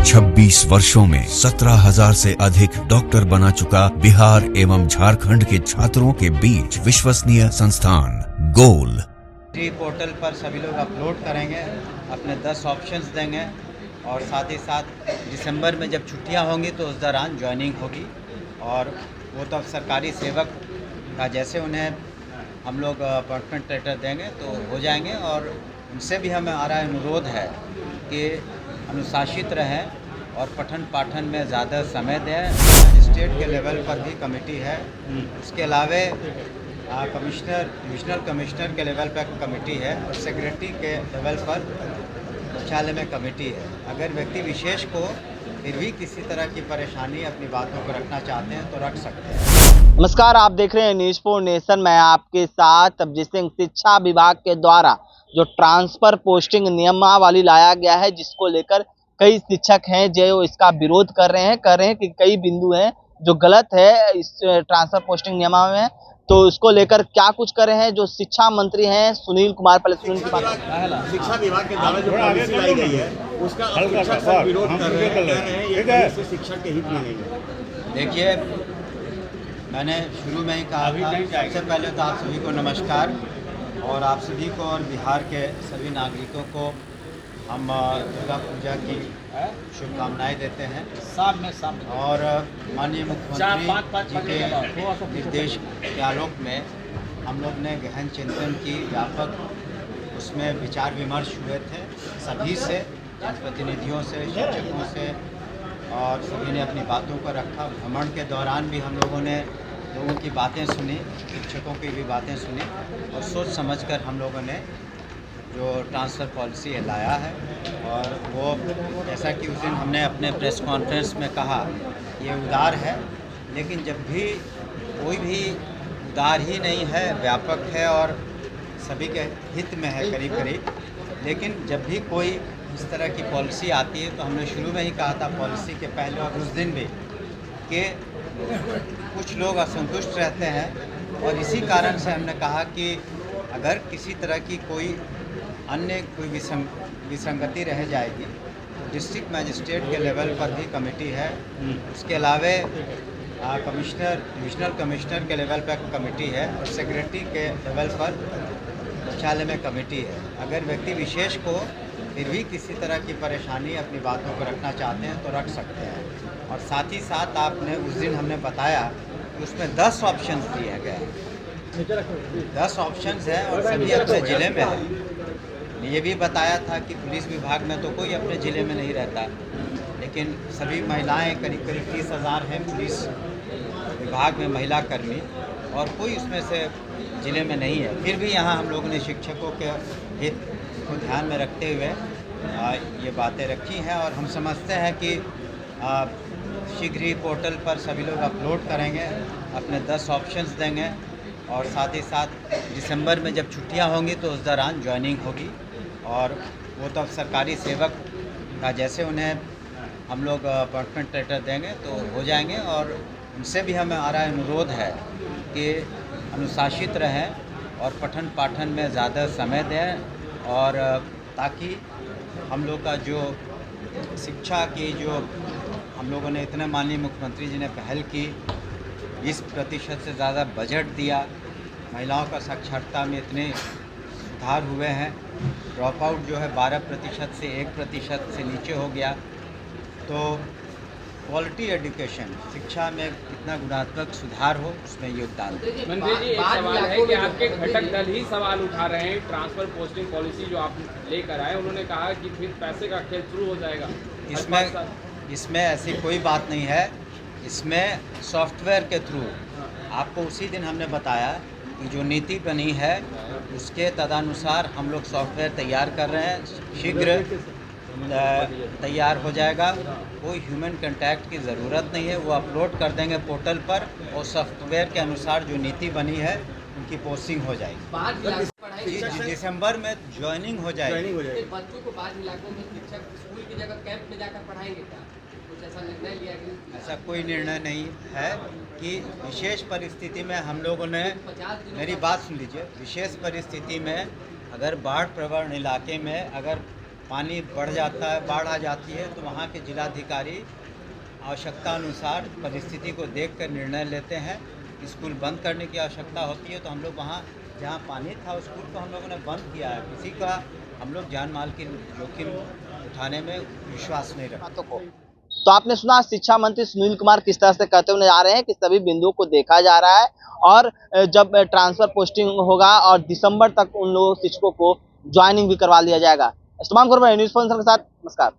26 वर्षों में 17,000 से अधिक डॉक्टर बना चुका बिहार एवं झारखंड के छात्रों के बीच विश्वसनीय संस्थान गोल। पोर्टल पर सभी लोग अपलोड करेंगे, अपने 10 ऑप्शंस देंगे और साथ ही साथ दिसंबर में जब छुट्टियां होंगी तो उस दौरान ज्वाइनिंग होगी। और वो तो अब सरकारी सेवक का जैसे उन्हें हम लोग अपॉइंटमेंट लेटर देंगे तो हो जाएंगे। और उनसे भी हमारा अनुरोध है कि अनुशासित रहें और पठन पाठन में ज़्यादा समय दें। स्टेट के लेवल पर भी कमेटी है, उसके अलावा कमिश्नर डिविजनल कमिश्नर के लेवल पर कमेटी है और सेक्रेटरी के लेवल पर मुख्यालय में कमेटी है। अगर व्यक्ति विशेष को फिर भी किसी तरह की परेशानी अपनी बातों को रखना चाहते हैं तो रख सकते हैं। नमस्कार, आप देख रहे हैं न्यूज़ फॉर नेशन। मैं आपके साथ अभिजीत सिंह। शिक्षा विभाग के द्वारा जो ट्रांसफर पोस्टिंग नियमावली लाया गया है, जिसको लेकर कई शिक्षक हैं जो इसका विरोध कर रहे हैं कि कई बिंदु हैं जो गलत है इस ट्रांसफर पोस्टिंग नियमावली में। तो इसको लेकर क्या कुछ कर रहे हैं जो शिक्षा मंत्री हैं सुनील कुमार। पहले सुनील की बात। शिक्षा विभाग के द्वारा जो पॉलिसी लाई गई है उसका शिक्षक सब विरोध कर रहे हैं, ये शिक्षक के हित में नहीं है। देखिए, मैंने शुरू में ही कहा था, सबसे पहले तो आप सभी को नमस्कार और आप सभी को और बिहार के सभी नागरिकों को हम दुर्गा पूजा की शुभकामनाएं देते हैं। और माननीय मुख्यमंत्री जी के निर्देश के आलोक में हम लोग ने गहन चिंतन की, व्यापक उसमें विचार विमर्श हुए थे सभी से, जनप्रतिनिधियों से, शिक्षकों से, और सभी ने अपनी बातों को रखा। भ्रमण के दौरान भी हम लोगों ने लोगों की बातें सुनी, शिक्षकों की भी बातें सुनी और सोच समझकर हम लोगों ने जो ट्रांसफ़र पॉलिसी लाया है। और वो जैसा कि उस दिन हमने अपने प्रेस कॉन्फ्रेंस में कहा, ये उदार है, लेकिन जब भी कोई भी उदार ही नहीं है, व्यापक है और सभी के हित में है करीब करीब। लेकिन जब भी कोई इस तरह की पॉलिसी आती है तो हमने शुरू में ही कहा था पॉलिसी के पहले और उस दिन भी कि कुछ लोग असंतुष्ट रहते हैं और इसी कारण से हमने कहा कि अगर किसी तरह की कोई अन्य कोई विसंगति रह जाएगी तो डिस्ट्रिक्ट मजिस्ट्रेट के लेवल पर भी कमेटी है, उसके अलावा कमिश्नर डिविजनल कमिश्नर के लेवल पर कमेटी है और सेक्रेटरी के लेवल पर मुख्यालय में कमेटी है। अगर व्यक्ति विशेष को फिर भी किसी तरह की परेशानी अपनी बातों को रखना चाहते हैं तो रख सकते हैं। और साथ ही साथ आपने उस दिन हमने बताया कि उसमें 10 ऑप्शंस दिए गए हैं, 10 ऑप्शंस हैं और सभी अपने ज़िले में है। ये भी बताया था कि पुलिस विभाग में तो कोई अपने ज़िले में नहीं रहता, लेकिन सभी महिलाएं करीब 30,000 हैं पुलिस विभाग में महिला कर्मी, और कोई उसमें से ज़िले में नहीं है। फिर भी यहाँ हम लोगों ने शिक्षकों के हित को ध्यान में रखते हुए ये बातें रखी हैं। और हम समझते हैं कि शीघ्र ही पोर्टल पर सभी लोग अपलोड करेंगे, अपने 10 ऑप्शंस देंगे और साथ ही साथ दिसंबर में जब छुट्टियां होंगी तो उस दौरान ज्वाइनिंग होगी। और वो तो अब सरकारी सेवक का जैसे उन्हें हम लोग अपॉइंटमेंट लेटर देंगे तो हो जाएंगे। और उनसे भी हमारा अनुरोध है कि अनुशासित रहें और पठन पाठन में ज़्यादा समय दें, और ताकि हम लोग का जो शिक्षा की जो हम लोगों ने इतने माननीय मुख्यमंत्री जी ने पहल की, 20% से ज़्यादा बजट दिया, महिलाओं का साक्षरता में इतने सुधार हुए हैं, ड्रॉप आउट जो है 12% से 1% से नीचे हो गया। तो क्वालिटी एजुकेशन शिक्षा में कितना गुणात्मक सुधार हो उसमें योगदान दें। मंत्री जी, एक सवाल है कि आपके घटक दल ही सवाल उठा रहे हैं ट्रांसफर पोस्टिंग पॉलिसी जो आप लेकर आए। उन्होंने कहा कि फिर पैसे का खेल शुरू हो जाएगा। इसमें ऐसी कोई बात नहीं है। इसमें सॉफ्टवेयर के थ्रू आपको उसी दिन हमने बताया कि जो नीति बनी है उसके तदनुसार हम लोग सॉफ्टवेयर तैयार कर रहे हैं, शीघ्र तैयार हो जाएगा। कोई ह्यूमन कांटेक्ट की ज़रूरत नहीं है, वो अपलोड कर देंगे पोर्टल पर और सॉफ्टवेयर के अनुसार जो नीति बनी है उनकी पोस्टिंग हो जाएगी। दिसंबर में ज्वाइनिंग हो जाएगी। बच्चों को बाद इलाकों में शिक्षक स्कूल की जगह कैंप में जाकर पढ़ाएंगे क्या? कुछ ऐसा निर्णय लिया गया? ऐसा कोई निर्णय नहीं है कि विशेष परिस्थिति में हम लोगों ने, मेरी बात सुन लीजिए, विशेष परिस्थिति में अगर बाढ़ प्रवण इलाके में अगर पानी बढ़ जाता है, बाढ़ आ जाती है, तो वहाँ के जिलाधिकारी आवश्यकता अनुसार परिस्थिति को देखकर निर्णय लेते हैं। स्कूल बंद करने की आवश्यकता होती है तो हम लोग वहाँ जहाँ पानी था उस स्कूल को हम लोगों ने बंद किया है। किसी का हम लोग जान माल की जोखिम उठाने में विश्वास नहीं रखते। तो आपने सुना शिक्षा मंत्री सुनील कुमार किस तरह से कहते हुए आ रहे हैं कि सभी बिंदुओं को देखा जा रहा है और जब ट्रांसफर पोस्टिंग होगा और दिसंबर तक उन लोगों शिक्षकों को ज्वाइनिंग भी करवा लिया जाएगा। इस तमाम खबर न्यूज़ के साथ नमस्कार।